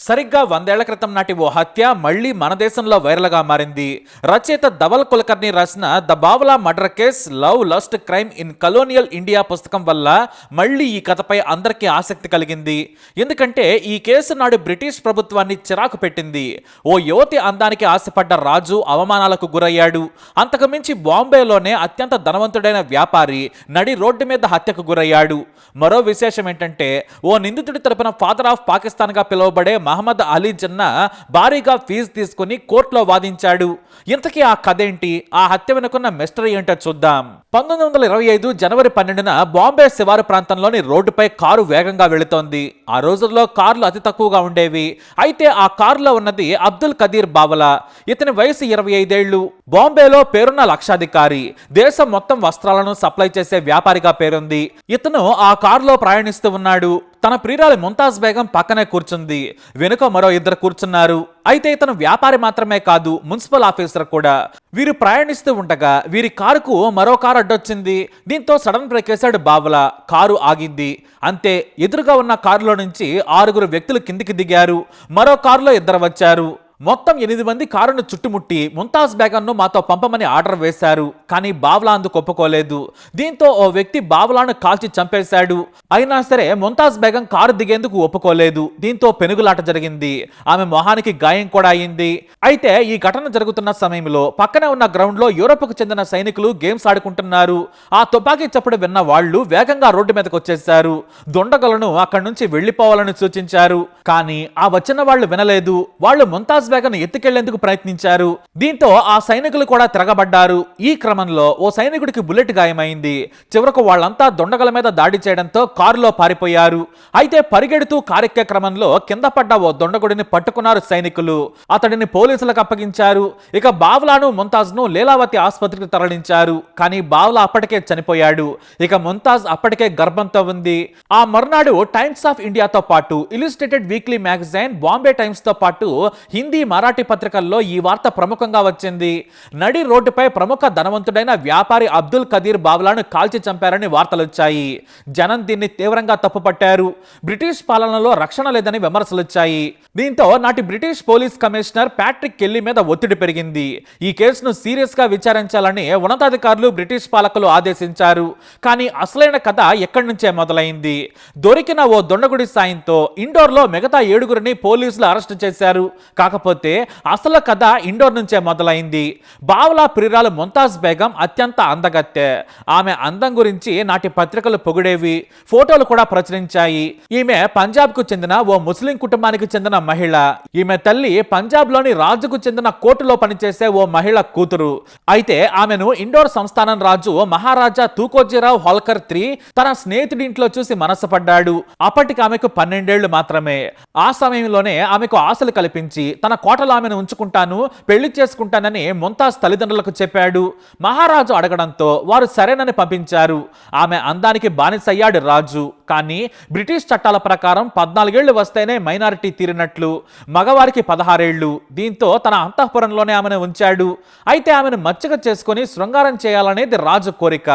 సరిగ్గా 100 ఏళ్ల క్రితం నాటి ఓ హత్య మళ్లీ మన దేశంలో వైరల్గా మారింది. రచయిత ధవల్ కులకర్ణి రాసిన the Bawla murder case love lust crime in colonial India పుస్తకం వల్ల మళ్లీ ఈ కథపై అందరికీ ఆసక్తి కలిగింది. ఎందుకంటే ఈ కేసు నాడు బ్రిటిష్ ప్రభుత్వాన్ని చిరాకు పెట్టింది. ఓ యువతి అందానికి ఆశపడ్డ రాజు అవమానాలకు గురయ్యాడు. అంతకుమించి బాంబేలోనే అత్యంత ధనవంతుడైన వ్యాపారి నడి రోడ్డు మీద హత్యకు గురయ్యాడు. మరో విశేషం ఏంటంటే ఓ నిందితుడి తరపున ఫాదర్ ఆఫ్ పాకిస్తాన్ గా పిలువబడే మహమ్మద్ అలీ జిన్నా భారీగా ఫీజు తీసుకుని కోర్టులో వాదించాడు. ఇంతకీ ఆ కథ ఏంటి, ఆ హత్య వెనుకున్న మిస్టరీ ఏంటో చూద్దాం. 1925 జనవరి 12న బాంబే శివారు ప్రాంతంలోని రోడ్డుపై కారు వేగంగా వెళుతోంది. ఆ రోజుల్లో కార్లు అతి తక్కువగా ఉండేవి. అయితే ఆ కారులో ఉన్నది అబ్దుల్ కదీర్ బావలా. ఇతని వయసు 25 ఏళ్లు. బాంబేలో పేరున్న లక్షాధికారి. దేశం మొత్తం వస్త్రాలను సప్లై చేసే వ్యాపారిగా పేరుంది. ఇతను ఆ కారులో ప్రయాణిస్తూ ఉన్నాడు. తన ప్రియురాలి ముంతాజ్ బేగం పక్కనే కూర్చుంది. వెనుక మరో ఇద్దరు కూర్చున్నారు. అయితే ఇతను వ్యాపారి మాత్రమే కాదు, మున్సిపల్ ఆఫీసర్ కూడా. వీరు ప్రయాణిస్తూ ఉండగా వీరి కారుకు మరో కారు అడ్డొచ్చింది. దీంతో సడన్ బ్రేక్ వేశాడు బావలా. కారు ఆగింది. అంతే, ఎదురుగా ఉన్న కారులో నుంచి 6 వ్యక్తులు కిందికి దిగారు. మరో కారులో 2 వచ్చారు. మొత్తం 8 మంది కారును చుట్టుముట్టి ముంతాజ్ బేగంను మాతో పంపమని ఆర్డర్ వేశారు. కానీ బావలా అందుకు ఒప్పుకోలేదు. దీంతో ఓ వ్యక్తి బావలాను కాల్చి చంపేశాడు. అయినా సరే ముంతాజ్ బేగం కారు దిగేందుకు ఒప్పుకోలేదు. దీంతో పెనుగులాట జరిగింది. ఆమె మొహానికి గాయం కూడా అయింది. అయితే ఈ ఘటన జరుగుతున్న సమయంలో పక్కనే ఉన్న గ్రౌండ్ లో యూరోప్ కు చెందిన సైనికులు గేమ్స్ ఆడుకుంటున్నారు. ఆ తుపాకీ చప్పుడు విన్న వాళ్ళు వేగంగా రోడ్డు మీదకి వచ్చేశారు. దుండగులను అక్కడి నుంచి వెళ్లిపోవాలని సూచించారు. కానీ ఆ వచ్చిన వాళ్ళు వినలేదు. వాళ్ళు ముంతాజ్ బేగం ఎత్తుకెళ్లేందుకు ప్రయత్నించారు. దీంతో ఆ సైనికులు కూడా తిరగబడ్డారు. ఈ క్రమంలో ఓ సైనికుడికి బుల్లెట్ గాయమైంది. చివరకు వాళ్ళంతా దొండగల మీద దాడి చేయడంతో కారులో పారిపోయారు. అయితే పరిగెడుతూ కారెక్కే క్రమంలో కింద పడ్డ ఓ దొండగుడిని పట్టుకున్నారు సైనికులు. అతడిని పోలీసులకు అప్పగించారు. ఇక బావలాను ముంతాజ్ ను లీలావతి ఆసుపత్రికి తరలించారు. కానీ బావలా అప్పటికే చనిపోయాడు. ఇక ముంతాజ్ అప్పటికే గర్భంతో ఉంది. ఆ మర్నాడు టైమ్స్ ఆఫ్ ఇండియాతో పాటు illustrated weekly magazine, Bombay times తో పాటు హిందీ, మరాఠీ పత్రికల్లో ఈ వార్త ప్రముఖంగా వచ్చింది. నడి రోడ్డుపై ప్రముఖ ధనవంతుడైన వ్యాపారి అబ్దుల్ కదీర్ బావలాను కాల్చి చంపారని వార్తలొచ్చాయి. జనం దీన్ని తీవ్రంగా తప్పుపట్టారు. బ్రిటిష్ పాలనలో రక్షణ లేదని విమర్శలొచ్చాయి. దీంతో నాటి British police commissioner Patrick Kelly మీద ఒత్తిడి పెరిగింది. ఈ కేసును సీరియస్ గా విచారించాలని ఉన్నతాధికారులు బ్రిటిష్ పాలకులు ఆదేశించారు. కానీ అసలైన కథ ఎక్కడి నుంచే మొదలైంది. దొరికిన ఓ దొండగుడి సాయంతో ఇండోర్ లో మిగతా 7 పోలీసులు అరెస్టు చేశారు. కాకపోతే అసలు కథ ఇండోర్ నుంచే మొదలైంది. బావలా ప్రియురాలు ముంతాజ్ బేగం అత్యంత అందగత్తె. ఆమె అందం గురించి నాటి పత్రికలు పొగిడేవి. ఫోటోలు కూడా ప్రచురించాయి. ఈమె పంజాబ్ కు చెందిన ఓ ముస్లిం కుటుంబానికి చెందిన మహిళ. ఈమె తల్లి పంజాబ్ లోని రాజుకు చెందిన కోర్టులో పనిచేసే ఓ మహిళ కూతురు. అయితే ఆమెను ఇండోర్ సంస్థానం రాజు మహారాజా తూకోజీరావు హోల్కర్ III తన స్నేహితుడి ఇంట్లో చూసి మనస్సుపడ్డాడు. అప్పటికి ఆమెకు 12 ఏళ్లు మాత్రమే. ఆ సమయంలోనే ఆమెకు ఆశలు కల్పించి తన కోటలో ఆమెను ఉంచుకుంటాను, పెళ్లి చేసుకుంటానని ముంతాజ్ తల్లిదండ్రులకు చెప్పాడు. మహారాజు అడగడంతో వారు సరేనని పంపించారు. ఆమె అందానికి బానిసయ్యాడు రాజు. కానీ బ్రిటిష్ చట్టాల ప్రకారం 14 ఏళ్లు వస్తేనే మైనారిటీ తీరినట్లు. మగవారికి 16 ఏళ్లు. దీంతో తన అంతఃపురంలోనే ఆమెను ఉంచాడు. అయితే ఆమెను మచ్చిక చేసుకుని శృంగారం చేయాలనేది రాజు కోరిక.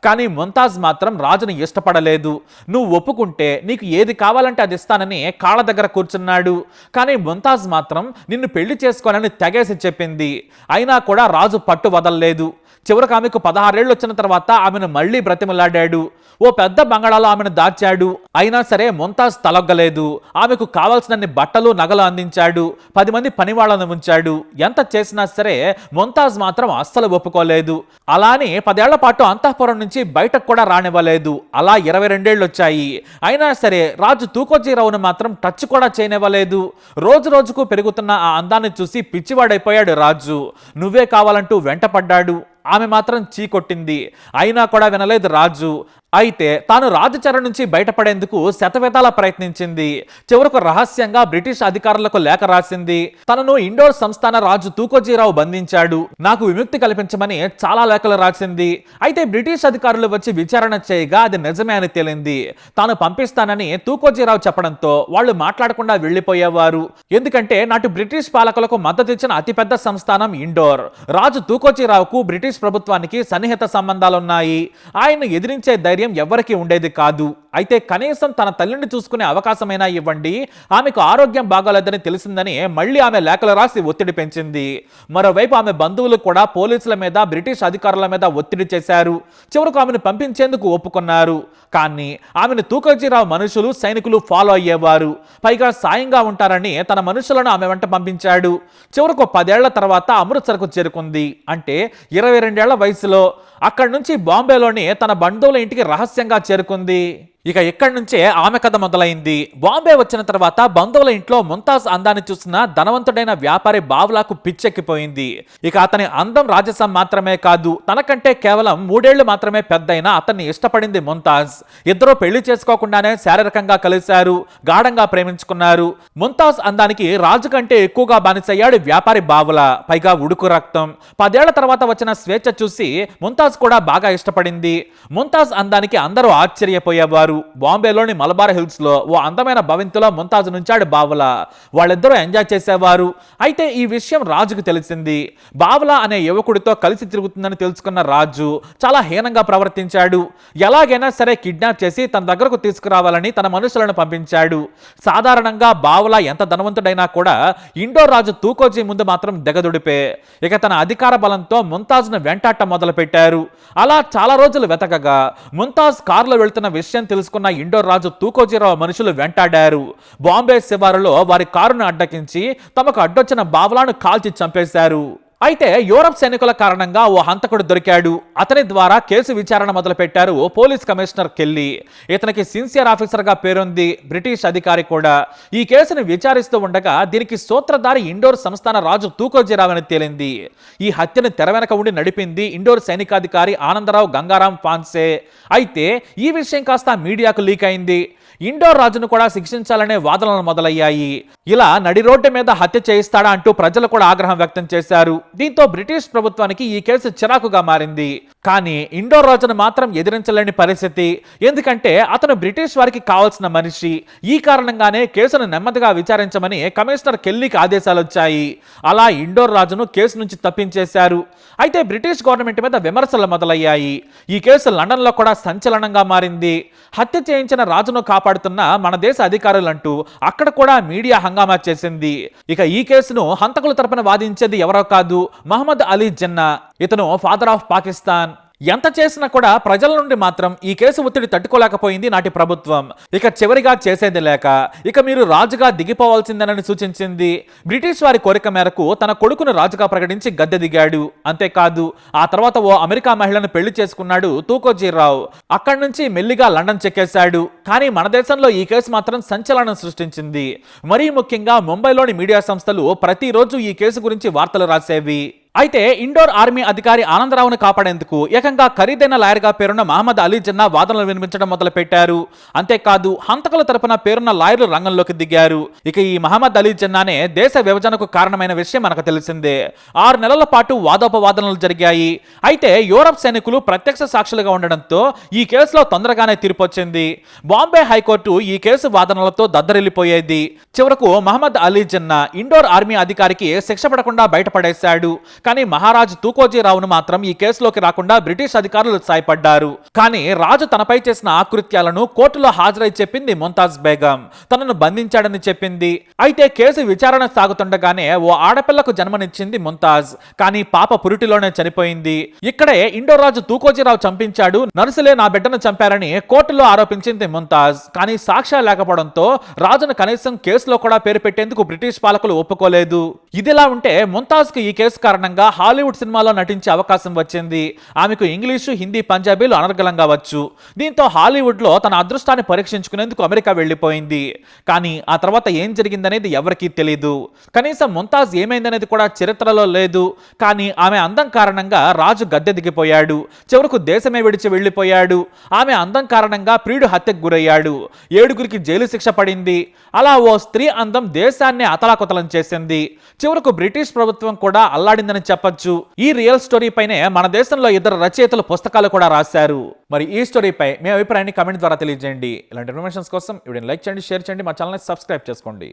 కానీ ముంతాజ్ మాత్రం రాజుని ఇష్టపడలేదు. నువ్వు ఒప్పుకుంటే నీకు ఏది కావాలంటే అది ఇస్తానని కాళ్ళ దగ్గర కూర్చున్నాడు. కానీ ముంతాజ్ మాత్రం నిన్ను పెళ్లి చేసుకోనని తెగేసి చెప్పింది. అయినా కూడా రాజు పట్టు వదలలేదు. చివరికి ఆమెకు 16 ఏళ్ళు వచ్చిన తర్వాత ఆమెను మళ్లీ బ్రతిమలాడాడు. ఓ పెద్ద బంగాళాలో ఆమెను దాచాడు. అయినా సరే ముంతాజ్ తలొగ్గలేదు. ఆమెకు కావాల్సినన్ని బట్టలు, నగలు అందించాడు. 10 మంది పనివాళ్లను ఉంచాడు. ఎంత చేసినా సరే ముంతాజ్ మాత్రం అస్సలు ఒప్పుకోలేదు. అలానే 10 ఏళ్ల పాటు అంతఃపురం నుంచి బయటకు కూడా రానివ్వలేదు. అలా 22 ఏళ్ళు వచ్చాయి. అయినా సరే రాజు తూకోజీరావును మాత్రం టచ్ కూడా చేయనివ్వలేదు. రోజు రోజుకు పెరుగుతున్న ఆ అందాన్ని చూసి పిచ్చివాడైపోయాడు రాజు. నువ్వే కావాలంటూ వెంటపడ్డాడు. ఆమె మాత్రం చీకొట్టింది. అయినా కూడా వినలేదు రాజు. అయితే తాను రాజచర నుంచి బయటపడేందుకు శతవిధాలా ప్రయత్నించింది. చివరకు రహస్యంగా బ్రిటిష్ అధికారులకు లేఖ రాసింది. తనను ఇండోర్ సంస్థాన రాజు తూకోజీరావు బంధించాడు, నాకు విముక్తి కల్పించమని చాలా లేఖలు రాసింది. అయితే బ్రిటిష్ అధికారులు వచ్చి విచారణ చేయగా అది నిజమే అని తేలింది. తాను పంపిస్తానని తూకోజీరావు చెప్పడంతో వాళ్ళు మాట్లాడకుండా వెళ్లిపోయేవారు. ఎందుకంటే నాటి బ్రిటిష్ పాలకులకు మద్దతిచ్చిన అతిపెద్ద సంస్థానం ఇండోర్. రాజు తూకోజీరావుకు బ్రిటిష్ ప్రభుత్వానికి సన్నిహిత సంబంధాలున్నాయి. ఆయన్ను ఎదిరించే ధైర్యం ధైర్యం ఎవరికీ ఉండేది కాదు. అయితే కనీసం తన తల్లిని చూసుకునే అవకాశమైనా ఇవ్వండి, ఆమెకు ఆరోగ్యం బాగాలేదని తెలిసిందని మళ్ళీ ఆమె లేఖలు రాసి ఒత్తిడి పెంచింది. మరోవైపు ఆమె బంధువులు కూడా పోలీసుల మీద, బ్రిటిష్ అధికారుల మీద ఒత్తిడి చేశారు. చివరకు ఆమెను పంపించేందుకు ఒప్పుకున్నారు. కానీ ఆమెను తూకోజీరావు మనుషులు, సైనికులు ఫాలో అయ్యేవారు. పైగా సాయంగా ఉంటారని తన మనుషులను ఆమె వెంట పంపించాడు. చివరకు 10 ఏళ్ల తర్వాత అమృత్సర్కు చేరుకుంది. అంటే 22 ఏళ్ల వయసులో. అక్కడి నుంచి బాంబేలోని తన బంధువుల ఇంటికి రహస్యంగా చేరుకుంది. ఇక ఇక్కడి నుంచే ఆమె కథ మొదలైంది. బాంబే వచ్చిన తర్వాత బంధువుల ఇంట్లో ముంతాజ్ అందాన్ని చూసిన ధనవంతుడైన వ్యాపారి బావ్లాకు పిచ్చెక్కిపోయింది. ఇక అతని అందం రాజసం మాత్రమే కాదు, తనకంటే కేవలం 3 ఏళ్లు మాత్రమే పెద్దయినా అతన్ని ఇష్టపడింది ముంతాజ్. ఇద్దరు పెళ్లి చేసుకోకుండానే శారీరకంగా కలిశారు, గాఢంగా ప్రేమించుకున్నారు. ముంతాజ్ అందానికి రాజు కంటే ఎక్కువగా బానిసయ్యాడు వ్యాపారి బావ్లా. పైగా ఉడుకు రక్తం. 10 ఏళ్ల తర్వాత వచ్చిన స్వేచ్ఛ చూసి ముంతాజ్ కూడా బాగా ఇష్టపడింది. ముంతాజ్ అందానికి అందరూ ఆశ్చర్యపోయేవారు. బాంబేలోని మలబార్ హిల్స్ లో ఓ అందమైన భవంతిలో ముంతాజ్ నుంచాడు బావ్లా. వాళ్ళిద్దరూ ఎంజాయ్ చేసేవారు. అయితే ఈ విషయం రాజుకు తెలిసింది. బావ్లా అనే యువకుడితో కలిసి తిరుగుతుందని తెలుసుకున్న రాజు చాలా హీనంగా ప్రవర్తించాడు. ఎలాగైనా సరే కిడ్నాప్ చేసి తన దగ్గరకు తీసుకురావాలని తన మనుషులను పంపించాడు. సాధారణంగా బావ్లా ఎంత ధనవంతుడైనా కూడా ఇండోర్ రాజు తూకోజీ ముందు మాత్రం దిగదుడిపే. ఇక తన అధికార బలంతో ముంతాజ్ను వెంటాట మొదలు పెట్టారు. అలా చాలా రోజులు వెతకగా ముంతాజ్ కారులో వెళ్తున్న విషయం తెలుసుకున్న ఇండోర్ రాజు తూకోజీరావు మనుషులు వెంటాడారు. బాంబే శివారులో వారి కారును అడ్డకించి తమకు అడ్డొచ్చిన బావ్లాను కాల్చి చంపేశారు. అయితే యూరప్ సైనికుల కారణంగా ఓ హంతకుడు దొరికాడు. అతని ద్వారా కేసు విచారణ మొదలుపెట్టారు పోలీస్ కమిషనర్ కెల్లీ. ఇతనికి సిన్సియర్ ఆఫీసర్ గా పేరుంది, బ్రిటిష్ అధికారి కూడా. ఈ కేసును విచారిస్తూ ఉండగా దీనికి సూత్రధారి ఇండోర్ సంస్థాన రాజు తూకోజీరావు అని తేలింది. ఈ హత్యను తెర వెనక ఉండి నడిపింది ఇండోర్ సైనికాధికారి ఆనందరావు గంగారాం ఫాన్సే. అయితే ఈ విషయం కాస్త మీడియాకు లీక్ అయింది. ఇండోర్ రాజును కూడా శిక్షించాలనే వాదనలు మొదలయ్యాయి. ఇలా నడి రోడ్డు మీద హత్య చేయిస్తాడా అంటూ ప్రజలు కూడా ఆగ్రహం వ్యక్తం చేశారు. దీంతో బ్రిటిష్ ప్రభుత్వానికి ఈ కేసు చిరాకుగా మారింది. కానీ ఇండోర్ రాజును మాత్రం ఎదిరించలేని పరిస్థితి. ఎందుకంటే అతను బ్రిటిష్ వారికి కావాల్సిన మనిషి. ఈ కారణంగానే కేసును నెమ్మదిగా విచారించమని కమిషనర్ కెల్లీకి ఆదేశాలు వచ్చాయి. అలా ఇండోర్ రాజును కేసు నుంచి తప్పించేశారు. అయితే బ్రిటిష్ గవర్నమెంట్ మీద విమర్శలు మొదలయ్యాయి. ఈ కేసు లండన్లో కూడా సంచలనంగా మారింది. హత్య చేయించిన రాజును కాపాడుతున్న మన దేశ అధికారులంటూ అక్కడ కూడా మీడియా హంగామా చేసింది. ఇక ఈ కేసును హంతకుల తరపున వాదించేది ఎవరో కాదు, మహమ్మద్ అలీ జిన్నా. ఇతను ఫాదర్ ఆఫ్ పాకిస్తాన్. ఎంత చేసినా కూడా ప్రజల నుండి మాత్రం ఈ కేసు ఒత్తిడి తట్టుకోలేకపోయింది నాటి ప్రభుత్వం. ఇక చివరిగా చేసేది లేక ఇక మీరు రాజుగా దిగిపోవాల్సిందేనని సూచించింది. బ్రిటిష్ వారి కోరిక మేరకు తన కొడుకును రాజుగా ప్రకటించి గద్దె దిగాడు. అంతేకాదు ఆ తర్వాత ఓ అమెరికా మహిళను పెళ్లి చేసుకున్నాడు తూకోజీరావు. అక్కడి నుంచి మెల్లిగా లండన్ చెక్కేశాడు. కానీ మన దేశంలో ఈ కేసు మాత్రం సంచలనం సృష్టించింది. మరీ ముఖ్యంగా ముంబైలోని మీడియా సంస్థలు ప్రతిరోజు ఈ కేసు గురించి వార్తలు రాసేవి. అయితే ఇండోర్ ఆర్మీ అధికారి ఆనందరావును కాపాడేందుకు ఏకంగా ఖరీదైన లాయర్గా పేరున్న మహమ్మద్ అలీ జిన్నా వాదనలు వినిపించడం మొదలుపెట్టారు. అంతేకాదు హంతకుల తరపున పేరున్న లాయర్లు రంగంలోకి దిగారు. ఇక ఈ మహమ్మద్ అలీ జిన్నానే దేశ విభజనకు కారణమైన విషయం మనకు తెలిసిందే. 6 నెలల పాటు వాదోపవాదనలు జరిగాయి. అయితే యూరప్ సైనికులు ప్రత్యక్ష సాక్షులుగా ఉండడంతో ఈ కేసులో తొందరగానే తీర్పు వచ్చింది. బాంబే హైకోర్టు ఈ కేసు వాదనలతో దద్దరిల్లిపోయేది. చివరకు మహమ్మద్ అలీ జిన్నా ఇండోర్ ఆర్మీ అధికారికి శిక్ష పడకుండా బయటపడేశాడు. కానీ మహారాజు తూకోజీరావును మాత్రం ఈ కేసులోకి రాకుండా బ్రిటిష్ అధికారులు సాయపడ్డారు. కానీ రాజు తనపై చేసిన ఆకృత్యాలను కోర్టులో హాజరై చెప్పింది ముంతాజ్ బేగం. తనను బంధించాడని చెప్పింది. అయితే కేసు విచారణ సాగుతుండగానే ఓ ఆడపిల్లకు జన్మనిచ్చింది ముంతాజ్. కానీ పాప పురిటిలోనే చనిపోయింది. ఇక్కడే ఇండోర్ రాజు తూకోజీరావు చంపించాడు, నర్సులే నా బిడ్డను చంపారని కోర్టులో ఆరోపించింది ముంతాజ్. కానీ సాక్ష్యాలు లేకపోవడంతో రాజును కనీసం కేసులో కూడా పేరు పెట్టేందుకు బ్రిటిష్ పాలకులు ఒప్పుకోలేదు. ఇదిలా ఉంటే ముంతాజ్ కు ఈ కేసు కారణంగా హాలీవుడ్ సినిమాలో నటించే అవకాశం వచ్చింది. ఆమెకు ఇంగ్లీషు, హిందీ, పంజాబీలు అనర్గళంగా వచ్చు. దీంతో హాలీవుడ్ లో తన అదృష్టాన్ని పరీక్షించుకునేందుకు అమెరికా వెళ్లిపోయింది. కానీ ఆ తర్వాత ఏం జరిగిందనేది ఎవరికీ తెలియదు. కనీసం ముంతాజ్ ఏమైందనేది కూడా చరిత్రలో లేదు. కానీ ఆమె అందం కారణంగా రాజు గద్దె దిగిపోయాడు. చివరకు దేశమే విడిచి వెళ్లిపోయాడు. ఆమె అందం కారణంగా ప్రియుడు హత్యకు గురయ్యాడు. 7గురికి జైలు శిక్ష పడింది. అలా ఓ స్త్రీ అందం దేశాన్ని అతలాకుతలం చేసింది. చివరకు బ్రిటిష్ ప్రభుత్వం కూడా అల్లాడిందని చెప్పొచ్చు. ఈ రియల్ స్టోరీ పైనే మన దేశంలో 2 రచయితలు పుస్తకాలు కూడా రాశారు. మరి ఈ స్టోరీపై మీ అభిప్రాయాన్ని కామెంట్ ద్వారా తెలియజేయండి. ఇలాంటి ఇన్ఫర్మేషన్స్ కోసం వీడియోని లైక్ చేయండి, షేర్ చేయండి, మా ఛానల్ని సబ్స్క్రైబ్ చేసుకోండి.